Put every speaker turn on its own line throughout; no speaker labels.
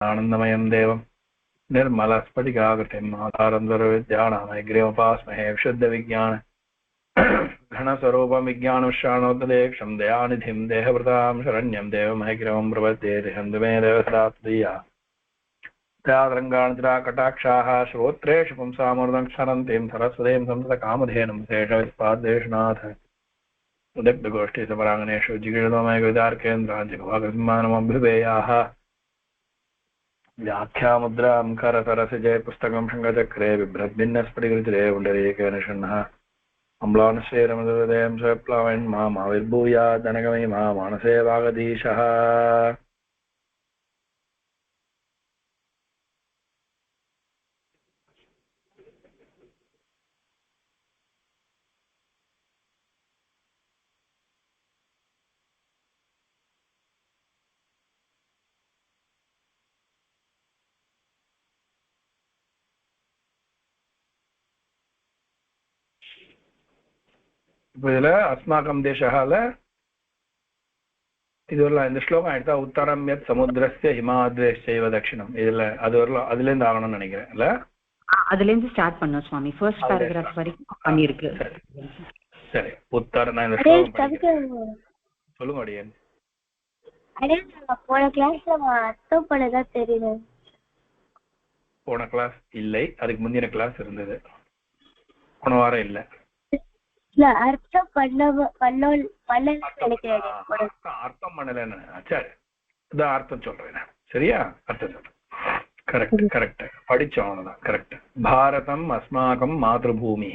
आनन्दमयं देवं निर्मलस्फटिकाकृतिम् आधारं सर्वविद्यानामग्र्यमुपास्महे विशुद्धविज्ञान घनस्वरूपं विज्ञानविश्राणोदयेक्षं दयानिधिं देहभृतां शरण्यं देवमहग्रवं प्रपद्ये हन्तु मे देवसदा त्वदीया कटाक्षाः श्रोत्रेषु पुंसामृतं क्षरन्तीं सरस्वतीं संसदकामधेनुं शेषवित्पाद्देशनाथ उदग्धगोष्ठी समराङ्गनेषु जिगीर्णमयविदार्केन्द्राजिगवागसिंहानमभ्युपेयाः व्याख्यामुद्रां करतरसिजय पुस्तकं शङ्खचक्रे बिभ्रद्भिन्नस्फटिकरुचिरे पुण्डरीकेन शृण्णः अम्लानश्रीरमृतहृदयं स्वप्लवन् मामाविर्भूयात् जनकमयि मा मानसे वागधीशः अस्माकं देशः இதுவரை இந்த ஸ்லோகம் எடுத்தா உத்தரம் யத் சமுத்திரஸ்ய ஹிமாத்ரேஷ்சைவ தட்சிணம் இதுல அது வரல அதுல இருந்து ஆகணும்னு நினைக்கிறேன் இல்ல
அதுல இருந்து ஸ்டார்ட் பண்ணோம் சுவாமி ஃபர்ஸ்ட் பாராகிராஃப் வரைக்கும் பண்ணிருக்கு
சரி உத்தரம் நான் இந்த ஸ்லோகம் படிக்கிறேன் சொல்லுங்க அடியேன்
போன கிளாஸ்ல அர்த்தம் பண்ணதா தெரியல
போன கிளாஸ் இல்லை அதுக்கு முந்தின கிளாஸ் இருந்தது போன வாரம் இல்ல
அர்த்தம்
அர்த்தம் பண்ணலன்னு சரி இதான் அர்த்தம் சொல்றேன் சரியா அர்த்தம் சொல்றேன் கரெக்ட் கரெக்ட் படிச்சோம் அவ்வளவுதான் கரெக்ட் பாரதம் அஸ்மாகம் மாத்ருபூமி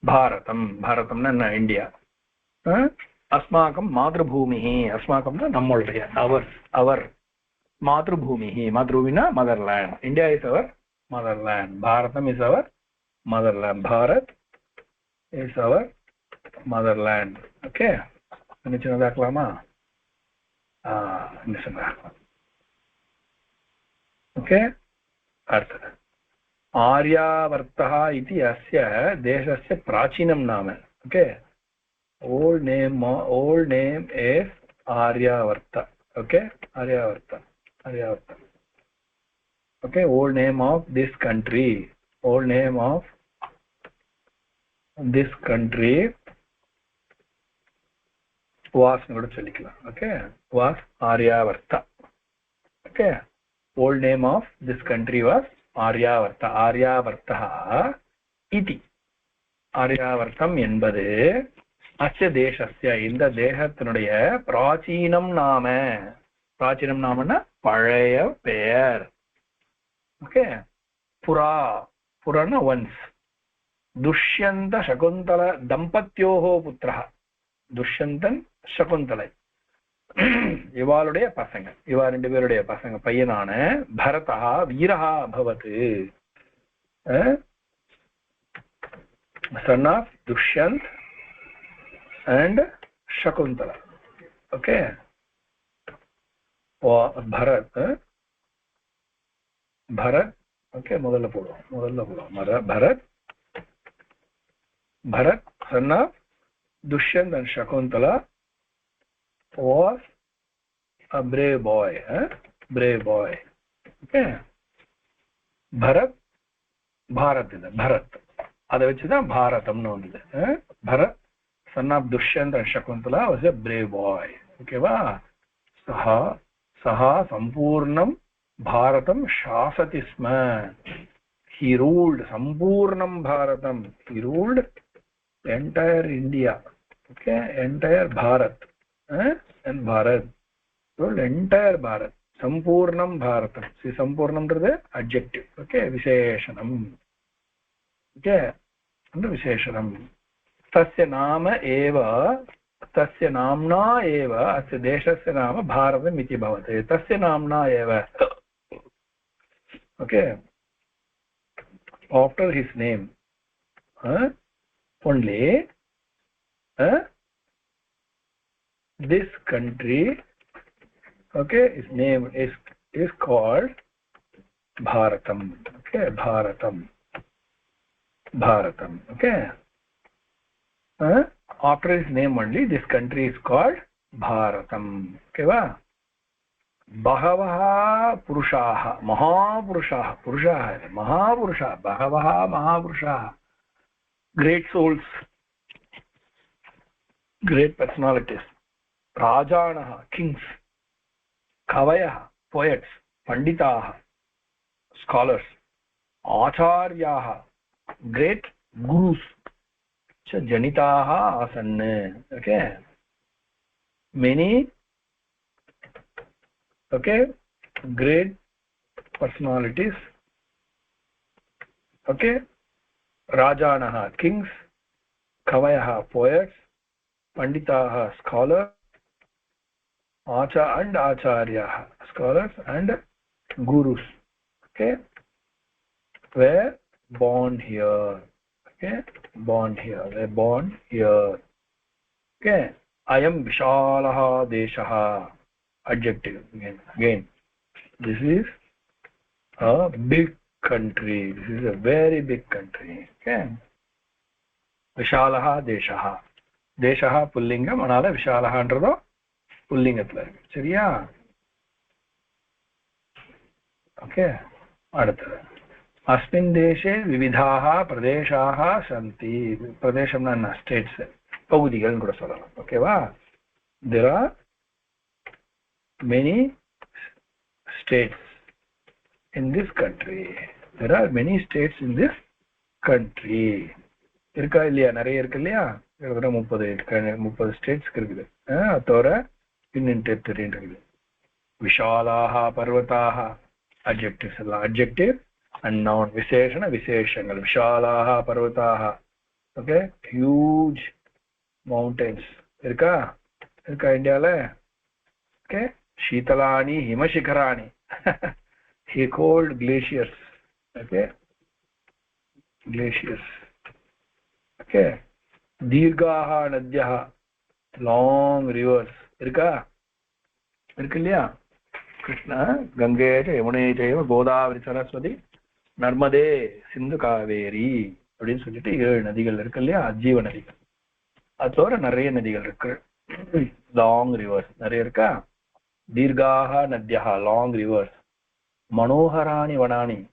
பாரதம் பாரதம்னா என்ன இந்தியா அஸ்மாகம் மாத்ருபூமி அஸ்மாகம்னா நம்மளுடைய அவர் மாத்ருபூமி மாத்ருபூமினா motherland India is our motherland Bharatam is our motherland bharat is our motherland okay என்ன சொன்னதாக்கலாமா என்ன சொன்னா okay அடுத்தது आर्यावर्तः इति अस्य देशस्य प्राचीनं नाम okay old name is Aryavart okay Aryavart okay old name of this country old name of this country was node chelikala okay was Aryavarta okay old name of this country was Aryavarta Aryavartah iti Aryavartam என்பது அஸ்ய தேசஸ்ய இந்த தேசத்தினுடைய பிராச்சீனம் நாமனா பழைய பெயர் okay पुराण वंश दुष्यंत शकुंतल दंपत्योः पुत्रः दुष्यंतन शकुंतலை இவாளுடைய பசங்க இவா ரெண்டு பேருடைய பசங்க பையனான பரதா வீரஹா அபவத் son of Dushyant and Shakuntala okay Bharat okay முதல்ல போடுவோம் Bharat son of Dushyant and Shakuntala was a brave boy okay Bharat இது பரத் அதை வச்சுதான் பாரதம்னு வந்தது Bharat son of Dushyant and Shakuntala was a brave boy okay வா சஹா சம்பூர்ணம் Bharatam shasati sma he ruled sampurnam Bharatam he ruled entire India okay entire Bharat and Bharat ruled entire Bharat sampurnam Bharatam see sampurnam is the adjective okay visheshanam okay and visheshanam tasya namna eva asya deshasya nama Bharatam iti bhavate tasya namna eva okay after his name only this country okay his name is called Bharatam okay Bharatam okay after his name only this country is called Bharatam okay va बहवः पुरुषाः महापुरुषाः पुरुषाः महापुरुषाः बहवः महापुरुषाः great souls great personalities राजानः kings कवयः poets पंडिताः scholars आचार्याः great gurus च जनिताः आसन् okay many okay great personalities okay rajanah kings kavayah poets panditaah scholars and acharyah scholars and gurus okay were born here okay born here they born here okay ayam vishalah deshah adjective again this is a big country this is a very big country okay vishalah deshah pullingam anala vishalah andradho pullingathula irukku seriya okay adutha अस्मिन् देशे विविधाः प्रदेशाः सन्ति प्रदेशं न states पगुदिगल ಕೂಡ சொல்லலாம் ஓகேவா there are many states in this country there are many states in this country இருக்கா இல்லையா நிறைய இருக்கு இல்லையா கிட்டத்தட்ட 30 ஸ்டேட்ஸ் இருக்குது அதோட யூனியன் டெரிட்டரி இருக்குது விஷாலாஹ பர்வதாஹ adjectives எல்லாம் adjective and noun விசேஷண விசேஷங்கள் விஷாலாஹ பர்வதாஹ okay huge mountains இருக்கா இந்தியால okay शीतलानि हिमशिखराणि he cold glaciers okay glaciers okay दीर्घाः नद्यः long rivers இருக்கா இருக்கு இல்லையா कृष्णा गंगे च यमुने चैव गोदावरी सरस्वती नर्मदे सिंधु कावेरी அப்படின்னு சொல்லிட்டு 7 நதிகள் இருக்கு இல்லையா ஜீவ நதிகள் அது தவிர நிறைய நதிகள் இருக்கு லாங் ரிவர்ஸ் நிறைய இருக்கா दीर्घाः नद्यः long rivers मनोहराणि वनानि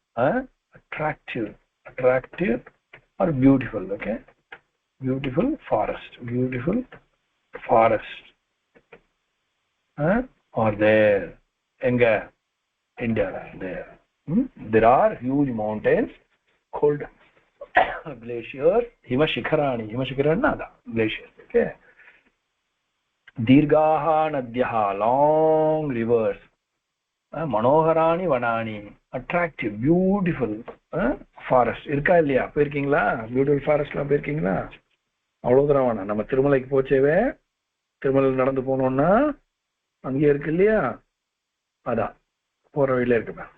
attractive or beautiful okay beautiful forest are there enga India there are huge mountains called glaciers himashikharani nada glaciers okay दीर्घाः नद्यः long rivers मनोहराणि वनानि attractive beautiful forest இருக்கா இல்லையா போயிருக்கீங்களா பியூட்டிஃபுல் ஃபாரஸ்ட்லாம் போயிருக்கீங்களா அவ்வளவு தூரம் வேணாம் நம்ம திருமலைக்கு போச்சேவே திருமலையில் நடந்து போனோம்னா அங்கே இருக்கு இல்லையா அதான் போற வழியில இருக்குப்பா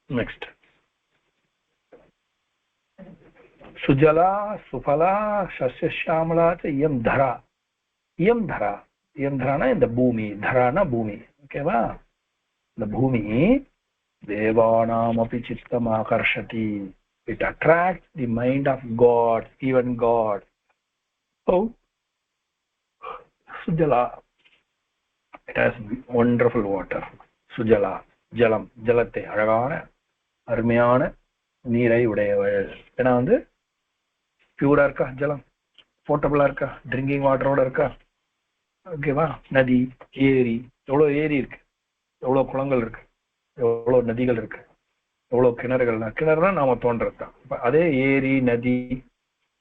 next सुजला सुफला सस्यश्यामला च इयं धरा ना இந்த பூமி धराना भूमि ஓகேவா இந்த பூமி देवानामपि चित्तम् आकर्षति it attracts the mind of god even god oh sujala it has wonderful water sujala jalam jalate அழகான அருமையான நீரை உடையவள் ஏன்னா வந்து பியூரா இருக்கா ஜலம் போர்ட்டபிளா இருக்கா ட்ரிங்கிங் வாட்டரோட இருக்கா ஓகேவா நதி ஏரி எவ்வளவு ஏரி இருக்கு எவ்வளவு குளங்கள் இருக்கு எவ்வளவு நதிகள் இருக்கு எவ்வளவு கிணறுனா நாம தோன்றதுதான் அதே ஏரி நதி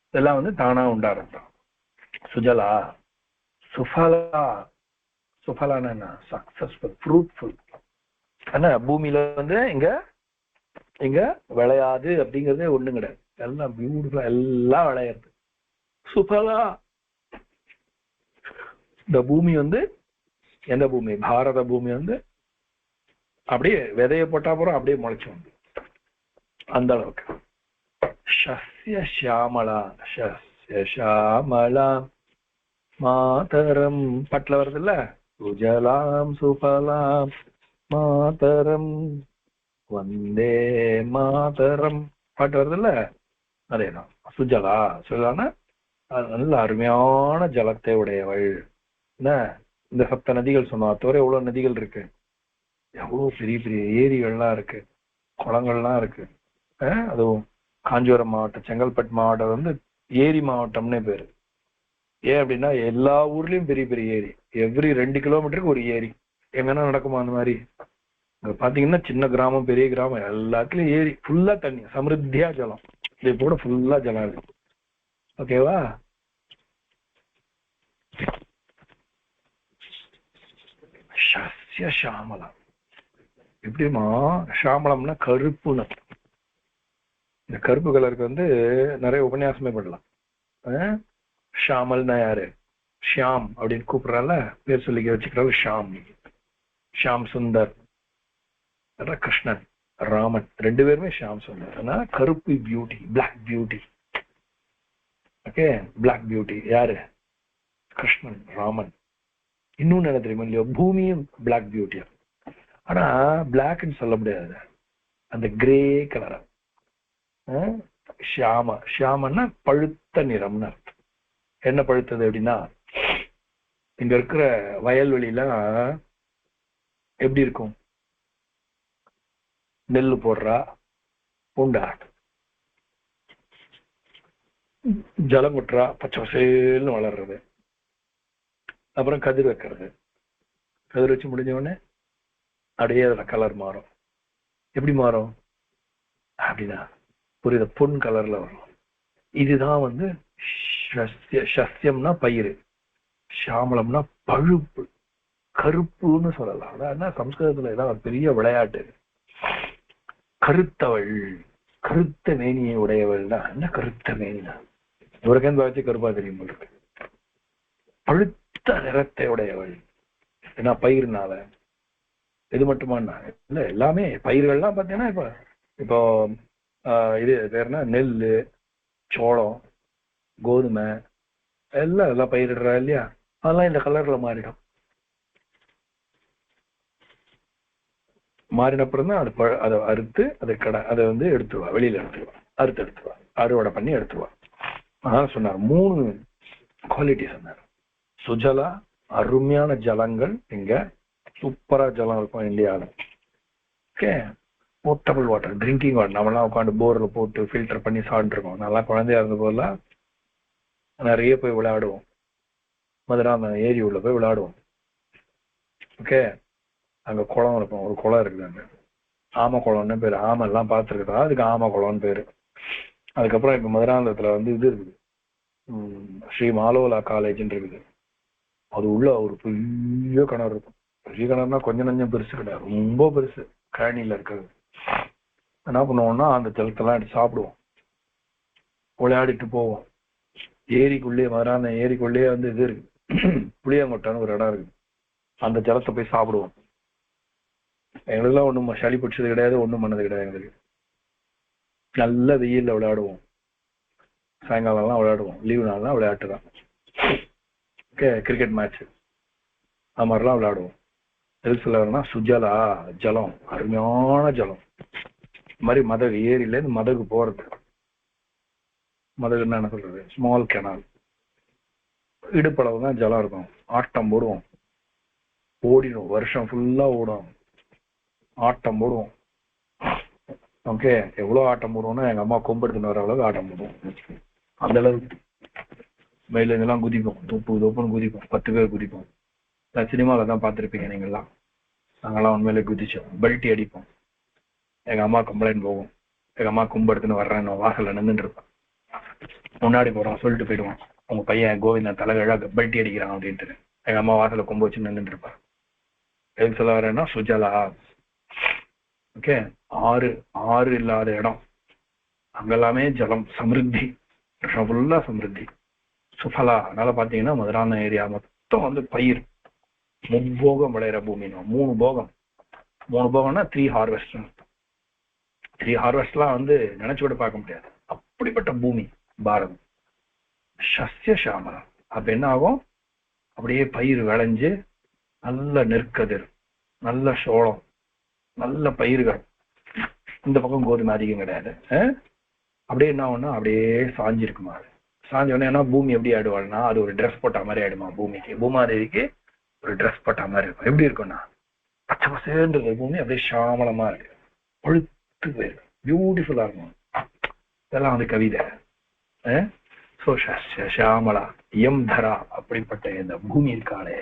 இதெல்லாம் வந்து தானா உண்டாடுறதுதான் சுஜலா சுஃபலான சக்சஸ்ஃபுல் ஃப்ரூட்ஃபுல் ஆனா பூமியில வந்து இங்க விளையாது அப்படிங்கறதே ஒண்ணும் கிடையாது எல்லாம் பியூட்டிஃபுல்லா எல்லாம் விளையாது சுஃபலா இந்த பூமி வந்து எந்த பூமி பாரத பூமி வந்து அப்படியே விதைய போட்டா போறோம் அப்படியே முளைச்சு வந்து அந்த அளவுக்கு சஸ்ய ஷியாமலா மாதரம் பட்ல வருது இல்ல சுஜலாம் சுபலாம் மாதரம் வந்தே மாதரம் பாட்டு வருதுல்ல, அதேதான். சுஜலா, சுஜலான நல்ல அருமையான ஜலத்தை உடையவள். என்ன இந்த 7 நதிகள் சொன்னா தவிர எவ்வளவு நதிகள் இருக்கு, எவ்வளவு பெரிய பெரிய ஏரிகள்லாம் இருக்கு, குளங்கள்லாம் இருக்கு. அதுவும் காஞ்சிபுரம் மாவட்டம், செங்கல்பட்டு மாவட்டம் வந்து ஏரி மாவட்டம்னே பேரு. ஏன் அப்படின்னா எல்லா ஊர்லயும் பெரிய பெரிய ஏரி, எவ்ரி 2 கிலோமீட்டருக்கு ஒரு ஏரி. எங்கன்னா நடக்குமா அந்த மாதிரி? அங்க பாத்தீங்கன்னா சின்ன கிராமம் பெரிய கிராமம் எல்லாத்துலயும் ஏரி, ஃபுல்லா தண்ணி, சமிருத்தியா ஜலம். இது கூட ஃபுல்லா ஜலம் இருக்கு. ஓகேவா? சஸ்ய சாமலம். எப்படிமா சாமலம்னா கருப்புன்னு. இந்த கருப்பு கலருக்கு வந்து நிறைய உபன்யாசமே பண்ணலாம். ஷாமல்னா யாரு? ஷியாம் அப்படின்னு கூப்பிடுறால, பேர் சொல்லிக்க வச்சுக்கிறாரு ஷாம். ஷாம் சுந்தர், கிருஷ்ணன், ராமன் 2 பேருமே ஷாம் சுந்தர். அதனால கருப்பு beauty, black beauty. Okay, black beauty யாரு? கிருஷ்ணன், ராமன். இன்னொன்னு என்ன தெரியுமா இல்லையோ, பூமியும் பிளாக் பியூட்டியா. ஆனா பிளாக்ன்னு சொல்ல முடியாது, அந்த கிரே கலரா. ஷியாம, ஷியாமன்னா பழுத்த நிறம்னு அர்த்தம். என்ன பழுத்தது அப்படின்னா, இங்க இருக்கிற வயல்வெளிலாம் எப்படி இருக்கும்? நெல்லு போடுறா, பூண்டா, ஜலம் குட்டுறா, பச்சை பசேல்னு வளர்றது, அப்புறம் கதிர் வைக்கிறது. கதிர் வச்சு முடிஞ்ச உடனே அப்படியே அதுல கலர் மாறும். எப்படி மாறும் அப்படின்னா புரியுது, பொன் கலர்ல வரும். இதுதான் வந்து சஸ்யம்னா பயிர், சாமலம்னா பழுப்பு, கருப்புன்னு சொல்லலாம். அதான் சம்ஸ்கிருதத்துல இதான் ஒரு பெரிய விளையாட்டு. கருத்தவள், கருத்த மேனியை உடையவள் தான். என்ன கருத்த மேனினா உலகந்து வச்சு கருப்பா தெரியும் இருக்கு. பழுத்த நிறத்தை உடையவள். ஏன்னா பயிர்னால. இது மட்டுமா இல்ல, எல்லாமே பயிர்கள்லாம் பாத்தீங்கன்னா இப்போ இது பேருனா நெல்லு, சோளம், கோதுமை எல்லாம் பயிரிடுறா இல்லையா, அதெல்லாம் இந்த கலர்ல மாறிடும். மாறின அப்புறம் தான் அதை அறுத்து அதை வந்து எடுத்துருவா, வெளியில எடுத்துருவா, அறுத்து எடுத்துருவா, அறுவடை பண்ணி எடுத்துருவா. அதான் சொன்னார் 3 குவாலிட்டி சொன்னார். சுஜலா, அருமையான ஜலங்கள், இங்க சூப்பரா ஜலம் இருக்கும் இந்தியாவில. Okay, portable water, drinking water. நம்மளாம் உட்காந்து போர்ல போட்டு ஃபில்டர் பண்ணி சாப்பிட்டுருக்கோம். நல்லா குழந்தையா இருந்த போதெல்லாம் நிறைய போய் விளையாடுவோம். மதுராந்த ஏரி உள்ள போய் விளையாடுவோம். ஓகே, அங்க குளம் இருக்கும், ஒரு குளம் இருக்குது அங்க, ஆம குளம்னு பேரு. ஆமை எல்லாம் பார்த்துருக்கா, அதுக்கு ஆம குளம்னு பேரு. அதுக்கப்புறம் இப்ப மதுராந்தகத்துல வந்து இது இருக்குது, ஸ்ரீ மாலோலா காலேஜ்ன்னு இருக்குது. அது உள்ள ஒரு பெரிய கிணறு இருக்கும். பெரிய கிணறுனா கொஞ்சம் நஞ்சம் பெருசு கிடையாது, ரொம்ப பெருசு, கழனியில இருக்கிறது. என்ன பண்ணுவோம்னா அந்த ஜலத்தெல்லாம் எடுத்து சாப்பிடுவோம், விளையாடிட்டு போவோம். ஏரிக்குள்ளேயே, மதுராந்த ஏரிக்குள்ளேயே வந்து இது இருக்கு, புளியங்கொட்டான்னு ஒரு இடம் இருக்கு. அந்த ஜலத்தை போய் சாப்பிடுவோம். எங்களுக்குலாம் ஒண்ணும் சளி பிடிச்சது கிடையாது, ஒண்ணும் பண்ணது கிடையாது. எங்களுக்கு நல்ல வெயில்ல விளையாடுவோம், சாயங்காலம் எல்லாம் விளையாடுவோம், லீவு நாள்லாம் விளையாட்டு தான். ஓகே, கிரிக்கெட் மேட்ச் அது மாதிரிலாம் விளையாடுவோம். எல்சிலர்னா சுஜலா, ஜலம், அருமையான ஜலம். இந்த மாதிரி மதகு, ஏரியில இருந்து மதகு போறது. மதகுன்னா என்ன சொல்றது, ஸ்மால் கெனால். இடுப்பளவு தான் ஜலம் இருக்கும். ஆட்டம் போடுவோம், ஓடிடும், வருஷம் ஃபுல்லா ஓடும், ஆட்டம் போடுவோம். ஓகே, எவ்வளவு ஆட்டம் போடுவோம்னா எங்க அம்மா கொம்பெடுத்துன்னு வர அளவுக்கு ஆட்டம் போடுவோம். அந்த அளவுக்கு மயில இதெல்லாம் குதிப்போம், தொப்புன்னு குதிப்போம், 10 பேர் குதிப்போம். சினிமாவில தான் பார்த்துருப்பீங்க நீங்கெல்லாம். நாங்கெல்லாம் உண்மையிலே குதிச்சோம், பெல்ட்டி அடிப்போம். எங்க அம்மா கம்ப்ளைண்ட் போகும், எங்க அம்மா கும்பெடுத்துன்னு வர்றேன்னு வாசல்ல நின்றுட்டு இருப்பேன். முன்னாடி போறோம் சொல்லிட்டு போயிடுவான், உங்க பையன் கோவிந்தன் தலைகழா பெல்ட்டி அடிக்கிறான் அப்படின்ட்டு. எங்க அம்மா வாசல்ல கொம்பு வச்சு நின்றுட்டு இருப்பான். எதுக்கு சொல்ல வரேன்னா சுஜலா. ஓகே, ஆறு இல்லாத இடம் அங்கெல்லாமே ஜலம், சமிருத்தி, ஃபுல்லா சமிருத்தி, சுஃபலா. அதனால பாத்தீங்கன்னா மதுராந்த ஏரியா மொத்தம் வந்து பயிர், முப்போகம் விளையிற பூமி. 3 போகம்னா 3 ஹார்வெஸ்ட். 3 ஹார்வெஸ்ட்லாம் வந்து நினைச்சு கூட பார்க்க முடியாது, அப்படிப்பட்ட பூமி பாரதம். சஸ்ய சாமலம். அப்ப என்ன ஆகும், அப்படியே பயிர் விளைஞ்சு நல்ல நெற்கதிர், நல்ல சோளம், நல்ல பயிர்கள், இந்த பக்கம் கோதுமை அதிகம் கிடையாது. அப்படியே என்ன ஒண்ணு அப்படியே சாஞ்சிருக்குமா. அது சாஞ்ச உடனே என்ன பூமி எப்படி ஆயிடுவாள்னா அது ஒரு ட்ரெஸ் போட்ட மாதிரி ஆயிடுமா. பூமிக்கு பூமாதேவிக்கு ஒரு ட்ரெஸ் போட்ட மாதிரி இருக்கும். எப்படி இருக்கும்னா பச்சை பசேன்றது பூமி அப்படியே சாமளமா இருக்கு, பழுத்து போயிருக்கு, பியூட்டிஃபுல்லா இருக்கும். இதெல்லாம் வந்து கவிதை. ஷியாமலா எம் தரா அப்படிப்பட்ட இந்த பூமி இருக்காளே,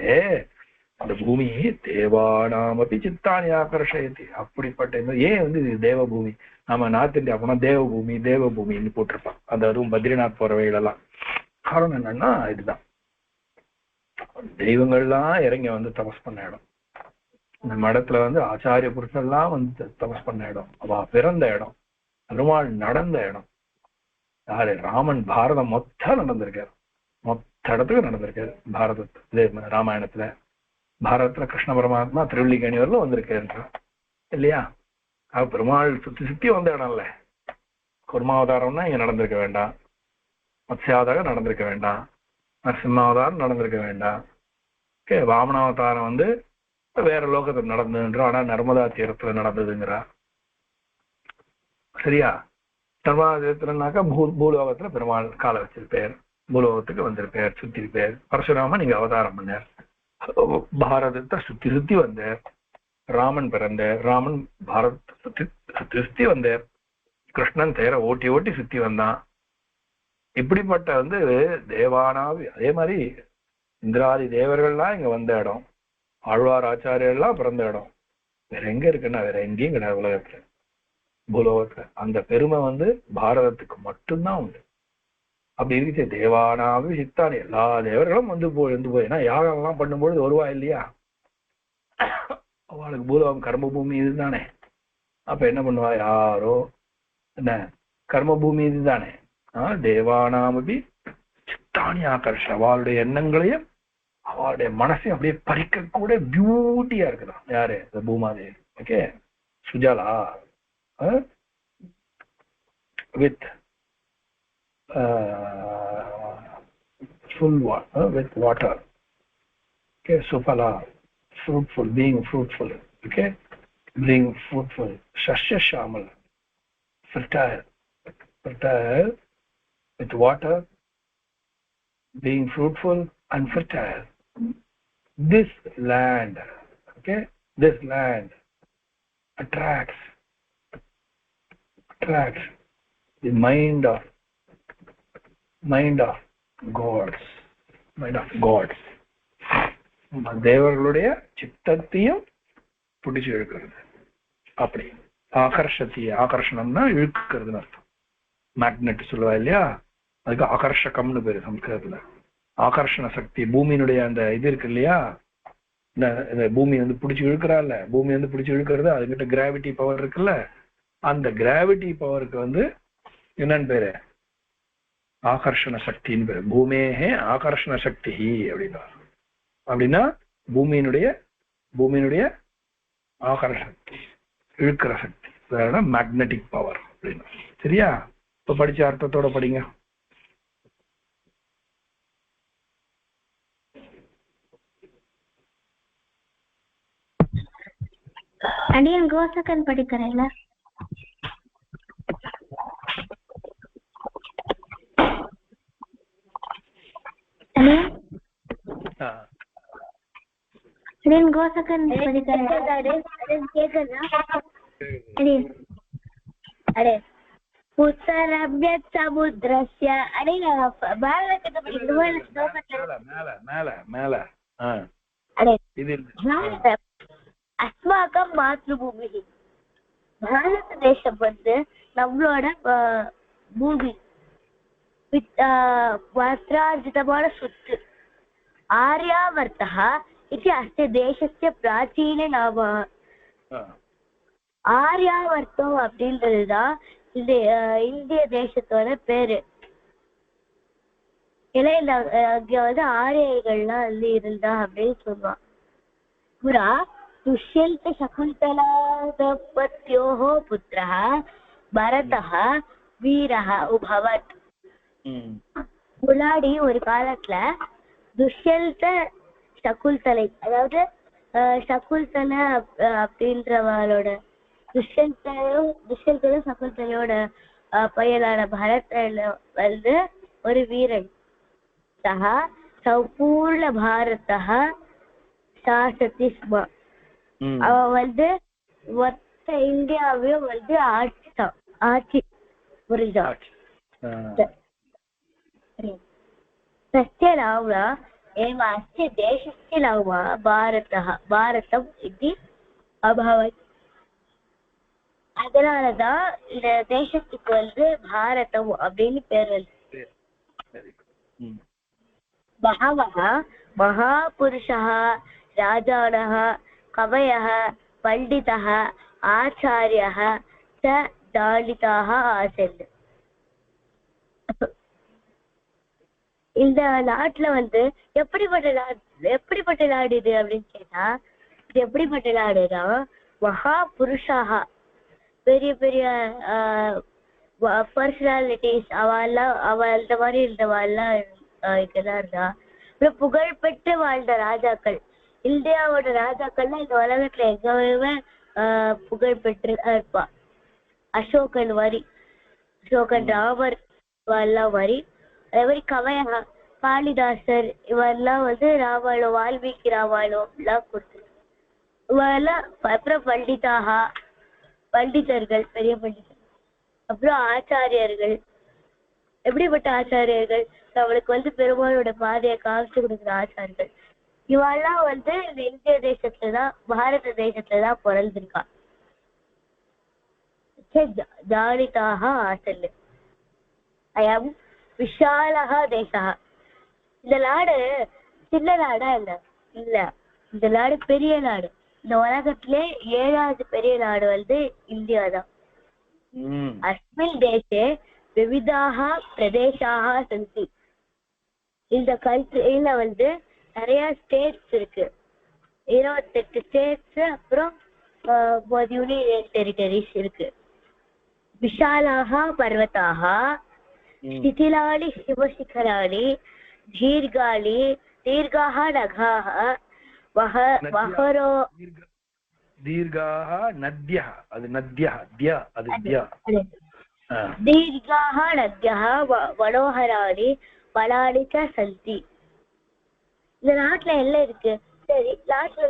அந்த பூமி தேவானாமப்பி சித்தானி ஆகர்ஷயத்தி. அப்படிப்பட்ட இந்த ஏன் வந்து இது தேவபூமி, நம்ம நார்த் இந்தியா போனா தேவபூமி தேவபூமின்னு போட்டிருப்பான். அந்த அதுவும் பத்ரிநாத் போற வழியிலெல்லாம். காரணம் என்னன்னா இதுதான், தெய்வங்கள்லாம் இறங்கி வந்து தபஸ் பண்ண இடம். இந்த இடத்துல வந்து ஆச்சாரிய புருஷன்லாம் வந்து தபஸ் பண்ண இடம், அவ பிறந்த இடம், பெருமாள் நடந்த இடம். யாரு? ராமன் பாரதம் மொத்தம் நடந்திருக்காரு, மொத்த இடத்துக்கு நடந்திருக்காரு. பாரதத்து ராமாயணத்துல பாரதத்துல கிருஷ்ண பரமாத்மா திருவள்ளிக்கேணி வரலும் வந்திருக்காரு இல்லையா? பெருமாள் சுத்தி சுத்தி வந்த இடம்ல. குர்மாவதாரம்னா இங்க நடந்திருக்க வேண்டாம், மத்ஸ்யாவதாரம் நடந்திருக்க வேண்டாம், நரசிம்மாவதாரம் நடந்திருக்க வேண்டாம். வாமனாவதாரம் வந்து வேற லோகத்துல நடந்ததுன்றோம், ஆனா நர்மதா தீரத்துல நடந்ததுங்கிறா. சரியா? நர்மதா தீரத்துலனாக்கா பூலோகத்துல பெருமாள் காலை வச்சிருப்பேர், பூலோகத்துக்கு வந்திருப்பேர், சுத்தி இருப்பேர். பரசுராமன் நீங்க அவதாரம் பண்ணார், பாரதத்தை சுத்தி சுத்தி வந்தார். ராமன் பிறந்தார், ராமன் பாரதத்தை சுத்தி சுத்தி வந்தார். கிருஷ்ணன் தேர ஓட்டி ஓட்டி சுத்தி வந்தான். இப்படிப்பட்ட வந்து தேவானாவி, அதே மாதிரி இந்திராதி தேவர்கள்லாம் இங்க வந்த இடம், ஆழ்வார் ஆச்சாரியெல்லாம் பிறந்த இடம். வேற எங்க இருக்குன்னா வேற எங்கேயும் கிடையாது உலகத்துல, பூலோகத்துல. அந்த பெருமை வந்து பாரதத்துக்கு மட்டும்தான் உண்டு. அப்படி இருக்கு. தேவானாவி சித்தானி, எல்லா தேவர்களும் வந்து போய் ஏன்னா யாகம் எல்லாம் பண்ணும்பொழுது வருவா இல்லையா, அவளுக்கு பூலோகம் கர்மபூமி இதுதானே. அப்ப என்ன பண்ணுவா, யாரோ என்ன கர்மபூமி இதுதானே. தேவானாமபி சித்தானி ஆகர்ஷ, அவளுடைய எண்ணங்களையும் அவளுடைய மனசையும் அப்படியே பறிக்க கூட பியூட்டியா இருக்குதான். யாரு? இந்த பூமாதேவி. ஓகே, சுஜலா with full water, with water. Okay, supala, fruitful, being fruitful. Okay, being fruitful. Shashya shamal, fertile, fertile with water, being fruitful and fertile. This land, okay, this land attracts the mind of gods, தேவர்களுடைய சித்தத்தையும் பிடிச்சு இழுக்கிறது. அப்படி ஆகர்ஷணம்னா இழுக்கிறதுன்னு அர்த்தம். Magnet சொல்லுவா இல்லையா, அதுக்கு ஆகர்ஷகம்னு பேரு சம்ஸ்கிருதத்துல. ஆகர்ஷண சக்தி, பூமியினுடைய அந்த இது இருக்கு இல்லையா, இந்த பூமி வந்து பிடிச்சி இழுக்கிறாள்ல, பூமி வந்து பிடிச்சி இழுக்கிறது, அதுக்கிட்ட கிராவிட்டி பவர் இருக்குல்ல, அந்த கிராவிட்டி பவருக்கு வந்து என்னன்னு பேரு? ஆகர்ஷண சக்தின்னு பேரு. பூமேஹே ஆகர்ஷண சக்தி அப்படின்னா, அப்படின்னா பூமியினுடைய ஆகர்ஷ சக்தி, இழுக்கிற சக்தி, வேற மேக்னெட்டிக் பவர் அப்படின்னா. சரியா? இப்ப படிச்ச அர்த்தத்தோட படிங்க.
அடியன் கோசகன் படிக்கிறேன்ல. அடியன் கோசகன் படிக்கிறேன். உத்தரபியத் சமுத்திரஸ்ய. அடே பாரதத்தை படிக்கிறேன்.
மேல
அஸ்மாக்கம் மாத்ருபூமி. பாரத தேசம் வந்து நம்மளோட பூமி, வஸ்திரார்ஜிதமான சொத்து. ஆர்யாவர்த்தா இது அஸ்ய தேசஸ்ய பிராச்சீன நாம. ஆர்யாவர்த்தம் அப்படின்றதுதான் இந்த இந்திய தேசத்தோட பேரு. அங்க வந்து ஆரியர்கள்லாம் வந்து இருந்தா அப்படின்னு சொல்லுவான். புரா துஷ்யந்த சகுந்தலாதபத்யோஹ புத்திரः பரதः வீரः உபவத். முன்னாடி ஒரு காலத்துல துஷ்யந்த சகுந்தலை, அதாவது சகுந்தலை அப்படின்றவளோட துஷ்யந்தனும் சகுந்தலையோட பையனான பரதன் வந்து ஒரு வீரன். சஹா சம்பூர்ண பாரதः சாசதி ஸ்ம. அவன் வந்து மொத்த இந்தியாவையும் வந்து ஆட்சி புரியுதா? तस्य नाम एव अस्य देशस्य नाम भारतम् इति अभवत्. அதனாலதான் இந்த தேசத்துக்கு வந்து பாரதம் அப்படின்னு பேர் வந்து. बहवः महापुरुषः राजानः कवयः पण्डितः आचार्यः च दालिताः आसन्. இந்த நாட்டுல வந்து எப்படிப்பட்ட நாடு இது அப்படின்னு கேட்டா, இது எப்படிப்பட்ட நாடுனா மகா புருஷாக பெரிய பெரிய பர்சனாலிட்டிஸ் அவ இந்த மாதிரி இருந்தவாள்லாம் இதெல்லாம் இருந்தா. அப்புறம் புகழ்பெற்று வாழ்ந்த ராஜாக்கள், இந்தியாவோட ராஜாக்கள்லாம் இந்த உலகத்துல எங்கேயுமே புகழ்பெற்று இருப்பா. அசோகன் மாதிரி, அசோகன் ராமர் எல்லாம் மாதிரி. அதே மாதிரி கவையா காளிதாசர் இவெல்லாம் வந்து ராமாயணம், வால்மீகி ராமாயணம் எல்லாம் கொடுத்து இவெல்லாம். அப்புறம் பண்டிதர்கள், பெரிய பண்டிதர்கள். அப்புறம் ஆச்சாரியர்கள், எப்படிப்பட்ட ஆச்சாரியர்கள், அவளுக்கு வந்து பெருமாளோட பாதையை காமிச்சு கொடுக்குற ஆச்சாரியர்கள். இவெல்லாம் வந்து இந்த இந்திய தேசத்துலதான், பாரத தேசத்துலதான் பிறந்திருக்கா. ஜானிதாக ஆசல். அயம் விஷாலக தேசா. இந்த நாடு சின்ன நாடா இல்ல, இந்த நாடு பெரிய நாடு. இந்த உலகத்திலே 7வது பெரிய நாடு வந்து இந்தியா தான். அஸ்மின் தேசே விவிதாக பிரதேசாக சந்தி. இந்த கண்ட்ரியில வந்து நிறைய ஸ்டேட்ஸ் இருக்கு, 28 ஸ்டேட்ஸ். அப்புறம் யூனியன் டெரிட்டரிஸ் இருக்கு. விஷாலாக பர்வதாக शिथिलानि शिवशिखराणि दीर्घाः नगाः वहरो
दीर्घाः नद्यः. அது நத்யः, द्य அது द्य.
दीर्घाः नद्यः मनोहराणि वनानि च सन्ति. இந்த நாட்டுல எல்லாம் இருக்கு. சரி,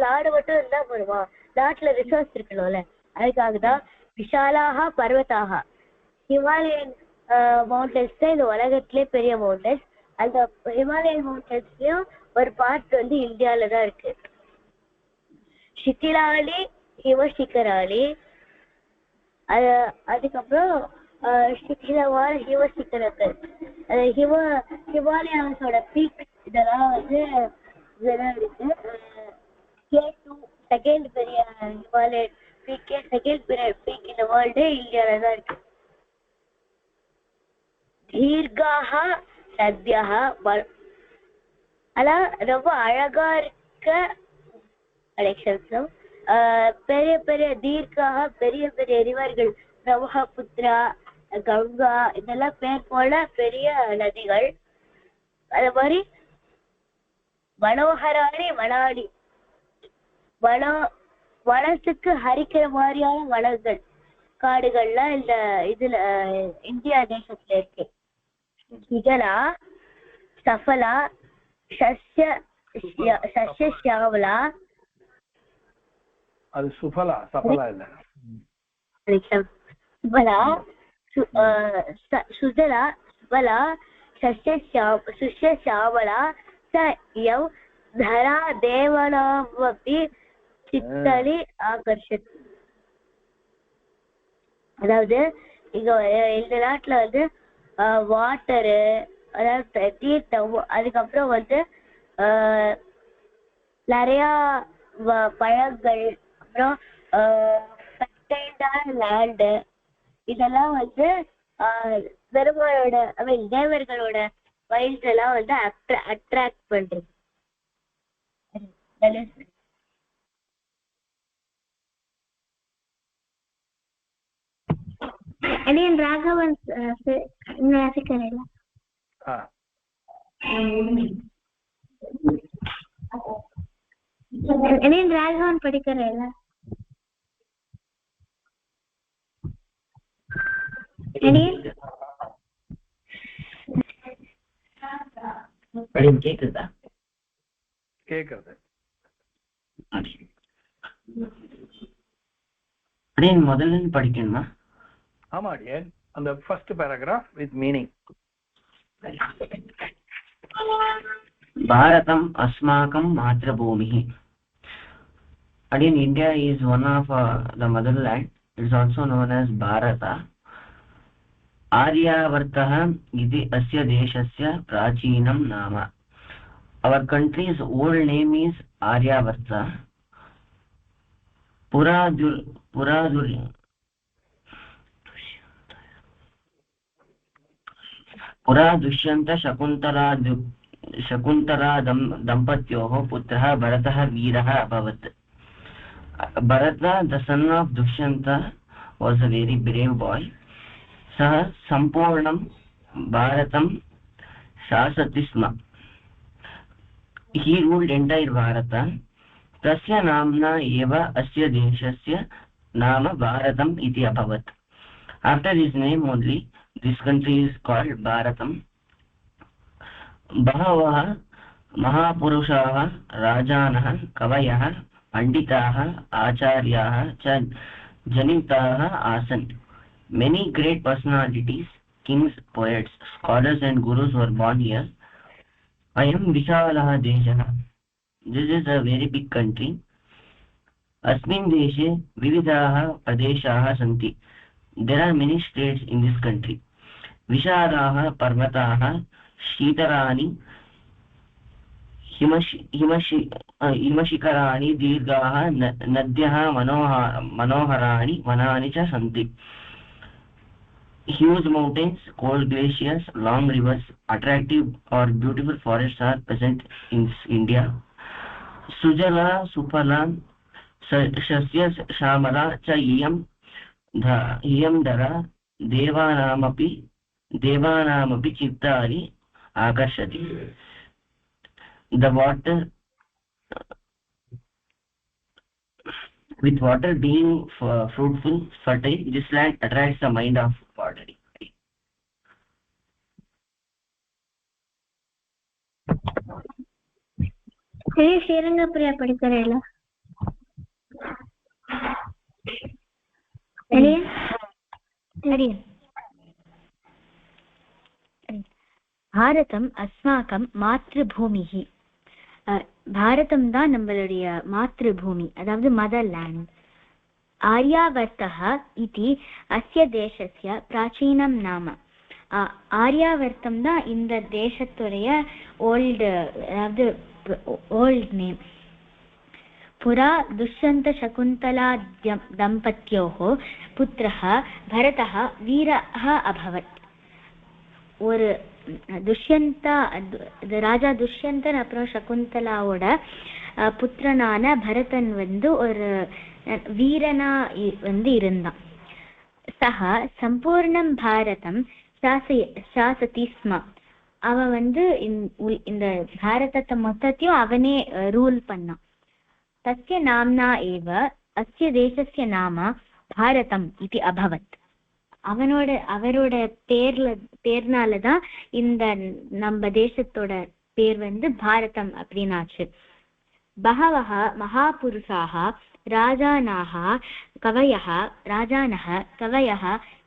நாடு மட்டும் இருந்தா போடுமா? நாட்டுல ரிசோர்ஸ் இருக்கணும்ல. அதுக்காகதான் விஷாலாக பர்வதாக, ஹிமாலயன் மவுண்டன்ஸ் தான் இந்த உலகத்திலே பெரிய மவுண்டன்ஸ். அந்த ஹிமாலயன் மவுண்டன்ஸ்லயும் ஒரு பார்ட் வந்து இந்தியால தான் இருக்கு. சித்திலாலி ஹிமசிகராலி, அதுக்கப்புறம் சித்திலமான ஹிமசிகரங்கள், ஹிமாலயாஸோட பீக் இதெல்லாம் வந்து இதெல்லாம் இருக்கு. K2 செகண்ட் பெரிய ஹிமாலயன் பீக், செகண்ட் பெரிய பீக் இந்த வேர்ல்டு இந்தியால தான் இருக்கு. தீர்காக நத்யः, ஆனா ரொம்ப அழகா இருக்க கலெக்ஷன்ஸும் பெரிய பெரிய தீர்க்காக பெரிய பெரிய ரிவர்கள், பிரம்மபுத்திரா, கங்கா, இதெல்லாம் பேர் போல பெரிய நதிகள். அது மாதிரி மனோகராணி வனாடி, வனத்துக்கு ஹரிக்கிற மாதிரியான வனங்கள், காடுகள்லாம் இந்த இதுல இந்தியா தேசத்துல இருக்கு. சுஜலா சஃபலா சஸ்யஷ்யாமலா,
அது சுஃபலா, சஃபலா இல்ல.
சுபலா சுஜலா சுபலா சஸ்யஷ்யாமலா ச யௌ தரா தேவனாமபி சித்தலி ஆகர்ஷத். அதாவது இங்க இந்த நாட்டுல வந்து வாட்டரு, அதாவது தீர்த்தம், அதுக்கப்புறம் வந்து நிறைய பழங்கள், அப்புறம் ஃபர்டைலான லேண்டு, இதெல்லாம் வந்து பெருமாளோட தேவர்களோட மைண்ட் எல்லாம் வந்து அட்ராக்ட் பண்றது. அனியன் ராகவன் கரையில அனியன் ராகவன் படிக்கிறேன்.
கேக்குதா?
கேக்குறது.
அடியன் முதல்ல படிக்கணுமா?
ஆமா அடியன், அந்த ஃபர்ஸ்ட் பேராகிராஃப் வித் மீனிங்.
भारतम् अस्माकं मातृभूमिः. Again, India is one of the motherland. It is also known as Bharata. आर्यावर्तः इति अस्य देशस्य प्राचीनं नाम. Our country's old name is Aryavarta. पुरा दुष्यन्त शकुन्तला दम्पत्योः पुत्रः भरतः वीरः अभवत्. Bharata, the son of Dushyanta, was a very brave boy. सः सम्पूर्णं भारतं शासति स्म. He ruled entire Bharata. तस्य नाम्ना एव अस्य देशस्य नाम भारतम् इति अभवत्. After his name only this country is called Bharatam. बहवः महापुरुषाः राजानः कवयः पंडिताः आचार्याः च जनिताः आसन्. Many great personalities, kings, poets, scholars and gurus were born here. अयं विशालः देशः. This is a very big country. अस्मिन् देशे विविधाः प्रदेशाः सन्ति. There are many states in this country. विशालाः पर्वताः, शीतलानि हिमशिखराणि, दीर्घाः नद्यः, मनोहराणि वनानि च सन्ति. Huge mountains, cold glaciers, long rivers, attractive or beautiful forests are present in India. Sujala Supala Shasya Shamala cha iyam dara devanamapi chittari akarshati. The water, with water being fruitful, fertile, this land attracts the mind of water.
ஸ்ரீரங்கப்பிரியா படிக்கிறேன். பாரதம் அஸ்மாக்கம் மாத்ருபூமிஹி. பாரதம் தான் நம்மளுடைய மாத்ருபூமி, அதாவது mother land. ஆர்யாவர்த்தः இதி அஸ்ய தேசஸ்ய பிராச்சீனம் நாம. ஆர்யாவர்த்தம் தான் இந்த தேசத்துடைய old, அதாவது ஓல்ட் நேம். புரா துஷ்யந்த சகுந்தலா தம்பத்யோः புத்திரः பரதः வீரः அபவத். ஒரு துஷ்யந்தா, ராஜா துஷ்யந்தன் அப்புறம் சகுந்தலாவோட புத்திரனான பரதன் ஒரு வீரனா இருந்தான். சஹ சம்பூர்ணம் பாரதம் சாசதி ஸ்ம. அவன் இந்த பாரதத்தை மொத்தத்தையும் அவனே ரூல் பண்ணான். தஸ்ய நாம்னா ஏவ அஸ்ய தேசஸ்ய நாம பாரதம் இது அபவத். அவரோட பேர்னாலதான் இந்த நம்ம தேசத்தோட பேர் பாரதம் அப்படின்னாச்சு. பஹவஹ மகாபுருஷாः ராஜானः கவயः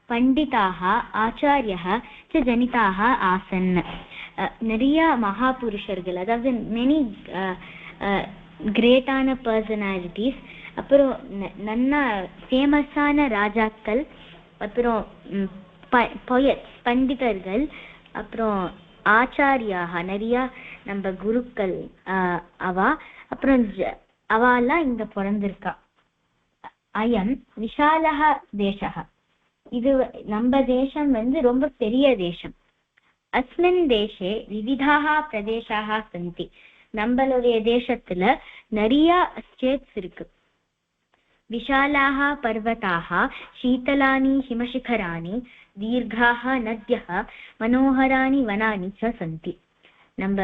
பண்டிதாः ஆச்சாரியः ச ஜனிதாः ஆசன். நிறைய மகாபுருஷர்கள், அதாவது மெனி கிரேட்டான பர்சனாலிட்டிஸ், அப்புறம் நல்ல ஃபேமஸான ராஜாக்கள், அப்புறம் பண்டிதர்கள், அப்புறம் ஆச்சாரியாக நிறைய நம்ம குருக்கள், அப்புறம் அவெல்லாம் இங்க பிறந்திருக்கா. அயம் விஷாலஹ தேசஹ. இது நம்ம தேசம் ரொம்ப பெரிய தேசம். அஸ்மின் தேசே விவிதாக பிரதேசாக சந்தி. நம்மளுடைய தேசத்துல நிறைய ஸ்டேட்ஸ் இருக்கு. விஷாலாக பர்வதாக, சீதலானி ஹிமசிகராணி, தீர்காக நத்யः, மனோகராணி வனானி ச சந்தி. நம்ம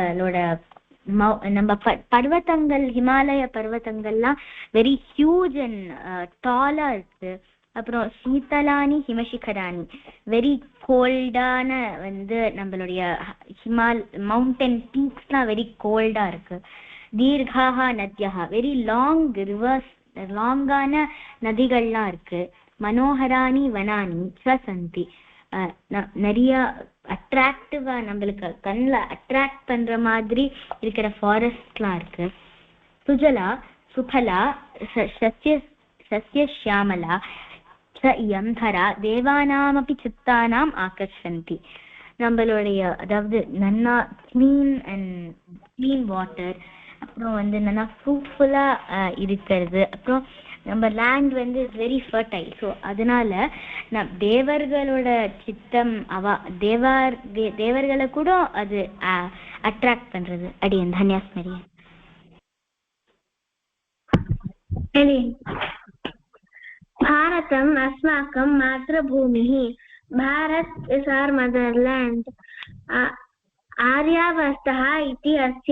பர்வதங்கள், ஹிமாலய பர்வதங்கள்லாம் வெரி ஹியூஜ் அண்ட் டாலா இருக்கு. அப்புறம் சீதலானி ஹிமசிகராணி வெரி கோல்டான வந்து நம்மளுடைய மவுண்டன் பீக்ஸ்லாம் வெரி கோல்டா இருக்கு. தீர்காஹ நத்யஹ வெரி லாங் ரிவர்ஸ் லாங்கான நதிகள்லாம் இருக்கு. மனோகராணி வனானி சந்தி நிறைய அட்ராக்டிவா நம்மளுக்கு கண்ணில் அட்ராக்ட் பண்ற மாதிரி இருக்கிற ஃபாரஸ்ட்லாம் இருக்கு. சுஜலா சுபலா சஸ்யஷ்யாமலா ச இயம் தரா தேவானாமபி சித்தானாம் ஆகர்ஷந்தி. நம்மளுடைய அதாவது நன்னா க்ளீன் வாட்டர், அப்புறம் வந்து நல்லா ஃப்ரூட்ஃபுல்லா இருக்கிறது. அப்புறம் நம்ம லேண்ட் வந்து வெரி ஃபர்டைல். ஸோ அதனால தேவர்களோட சித்தம் தேவர்களை கூட அது அட்ராக்ட் பண்றது. அடியன் தன்யாஸ்மரியன்.
भारतम् अस्माकं मातृभूमिः. Bharat is our motherland. आर्यावर्तः इति अस्य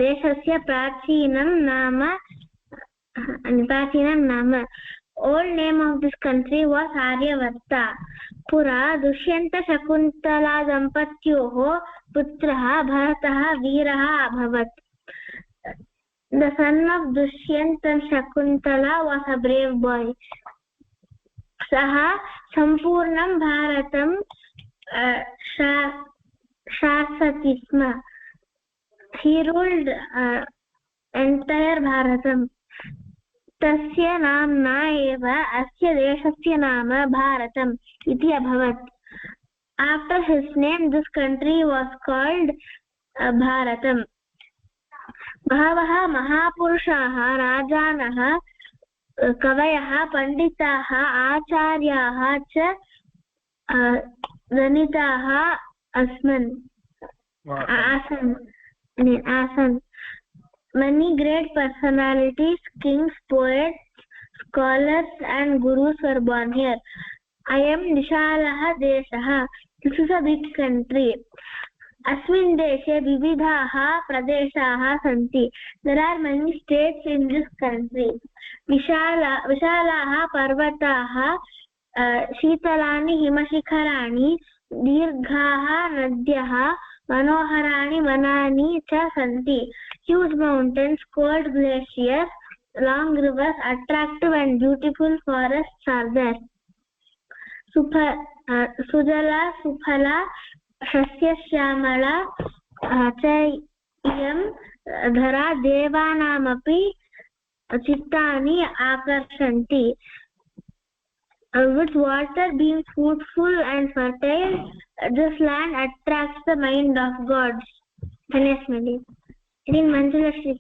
देशस्य प्राचीनं नाम. Old name of this country was Aryavarta. पुरा दुष्यन्तशकुन्तला दम्पत्योः पुत्रः भरतः वीरः अभवत्. The son of Dushyant and Shakuntala was a brave boy. Saha Sampurnam Bharatam Shasati Sma. He ruled entire Bharatam. Tasya namna eva asya deshasya nama Bharatam iti abhavat. After his name, this country was called Bharatam. बहवः महापुरुषाः राजानः कवयः पंडिताः आचार्याः च जनिताः आसन्. Many great personalities, kings, poets, scholars and gurus were born here. Ayam Vishalah Deshaha. This is a big country. अस्मिन् देशे विविधाः प्रदेशाः सन्ति. There are many states in this country. विशालाः पर्वताः, शीतलानि हिमशिखराणि, दीर्घाः नद्यः, मनोहराणि वनानि च सन्ति. Huge mountains, cold glaciers, long rivers, attractive and beautiful forests are there. Sujala Suphala सस्यश्यामला च इयं धरा देवानामपि चित्तानि आकर्षन्ति. With water being fruitful and fertile, this land attracts the mind of gods. Dhanasmali. In Manjula Shri